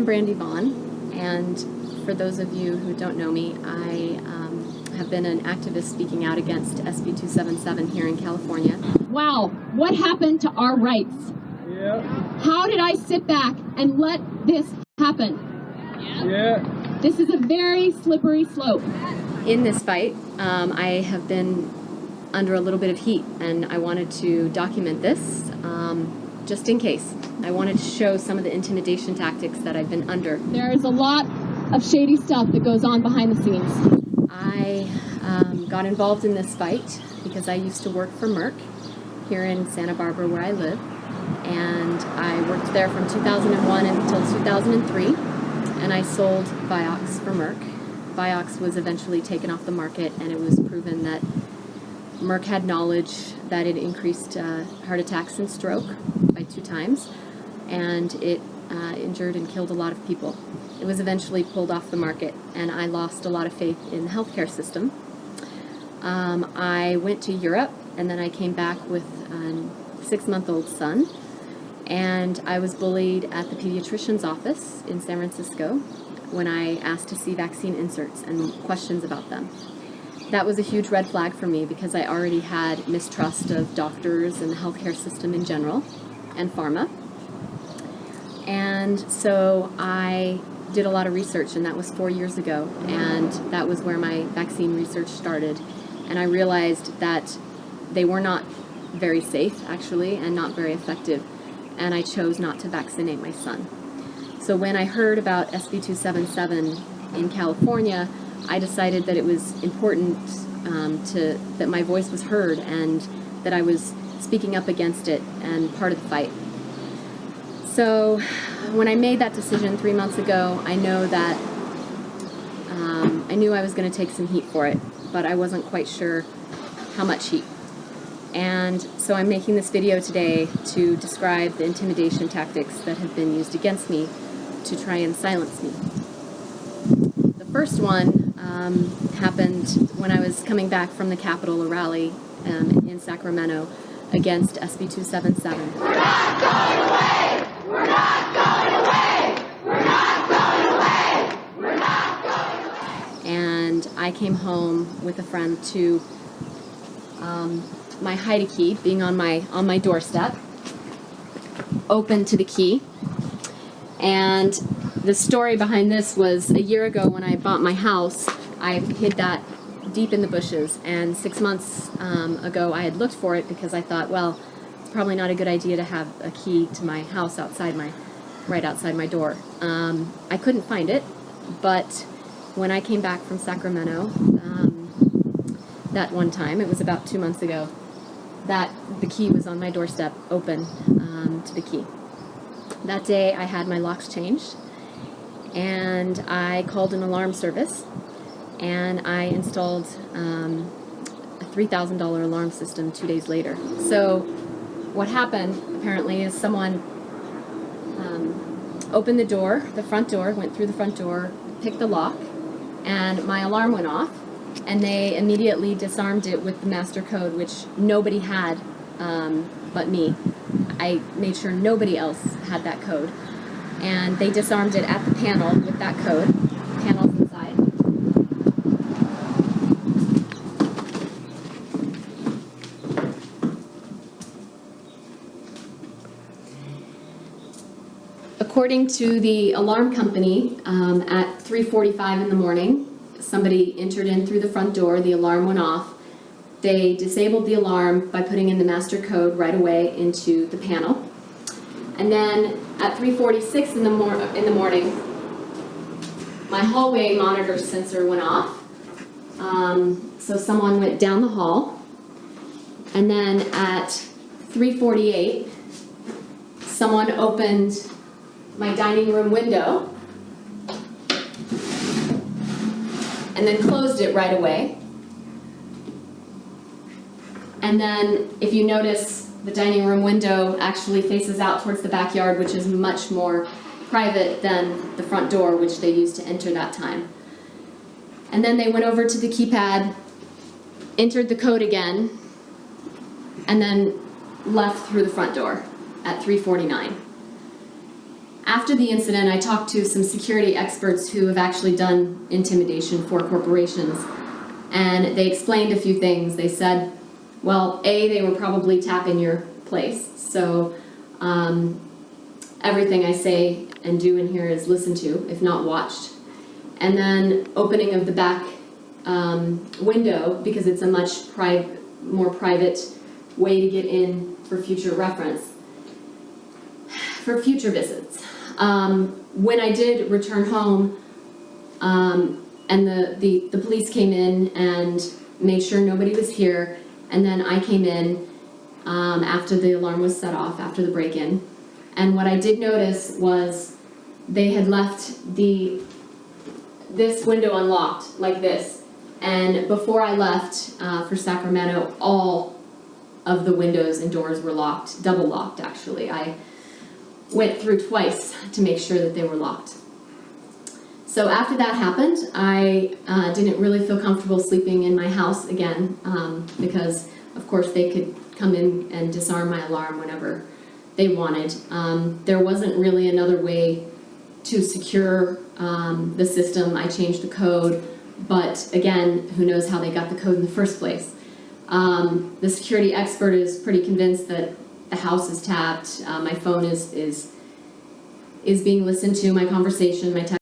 I'm Brandy Vaughan, and for those of you who don't know me, I have been an activist speaking out against SB 277 here in California. Wow, what happened to our rights? Yeah. How did I sit back and let this happen? Yeah. This is a very slippery slope. In this fight, I have been under a little bit of heat, and I wanted to document this just in case. I wanted to show some of the intimidation tactics that I've been under. There is a lot of shady stuff that goes on behind the scenes. I got involved in this fight because I used to work for Merck here in Santa Barbara where I live, and I worked there from 2001 until 2003, and I sold Vioxx for Merck. Vioxx was eventually taken off the market, and it was proven that Merck had knowledge that it increased heart attacks and stroke by 2 times, and it injured and killed a lot of people. It was eventually pulled off the market, and I lost a lot of faith in the healthcare system. I went to Europe, and then I came back with a 6-month-old son, and I was bullied at the pediatrician's office in San Francisco when I asked to see vaccine inserts and questions about them. That was a huge red flag for me because I already had mistrust of doctors and the healthcare system in general and pharma. And so I did a lot of research, and that was 4 years ago, and that was where my vaccine research started. And I realized that they were not very safe, actually, and not very effective, and I chose not to vaccinate my son. So when I heard about SB 277 in California, I decided that it was important that my voice was heard and that I was speaking up against it and part of the fight. So when I made that decision 3 months ago, I know that I knew I was going to take some heat for it, but I wasn't quite sure how much heat. And so I'm making this video today to describe the intimidation tactics that have been used against me to try and silence me. The first one happened when I was coming back from the Capitol, a rally in Sacramento against SB 277. We're not going away! We're not going away! We're not going away! We're not going away! And I came home with a friend to my hide key being on my doorstep, open to the key. And the story behind this was a year ago when I bought my house, I hid that deep in the bushes, and 6 months ago I had looked for it because I thought, well, it's probably not a good idea to have a key to my house right outside my door. I couldn't find it, but when I came back from Sacramento, that one time, it was about 2 months ago, that the key was on my doorstep, open to the key. That day I had my locks changed, and I called an alarm service, and I installed a $3,000 alarm system 2 days later. So what happened, apparently, is someone opened the door, the front door, went through the front door, picked the lock, and my alarm went off, and they immediately disarmed it with the master code, which nobody had but me. I made sure nobody else had that code, and they disarmed it at the panel with that code. Panels inside. According to the alarm company, at 3:45 in the morning, somebody entered in through the front door, the alarm went off. They disabled the alarm by putting in the master code right away into the panel. And then at 3:46 in the morning, my hallway monitor sensor went off. So someone went down the hall. And then at 3:48, someone opened my dining room window and then closed it right away. And then if you notice, the dining room window actually faces out towards the backyard, which is much more private than the front door, which they used to enter that time. And then they went over to the keypad, entered the code again, and then left through the front door at 3:49. After the incident, I talked to some security experts who have actually done intimidation for corporations, and they explained a few things. They said, well, A, they were probably tapping your place, so everything I say and do in here is listened to, if not watched. And then opening of the back window, because it's a much more private way to get in for future reference, for future visits. When I did return home, and the police came in and made sure nobody was here, and then I came in after the alarm was set off, after the break-in. And what I did notice was they had left this window unlocked, like this. And before I left for Sacramento, all of the windows and doors were locked, double locked actually. I went through twice to make sure that they were locked. So after that happened, I didn't really feel comfortable sleeping in my house again because, of course, they could come in and disarm my alarm whenever they wanted. There wasn't really another way to secure the system. I changed the code, but again, who knows how they got the code in the first place. The security expert is pretty convinced that the house is tapped. My phone is being listened to, my conversation, my text.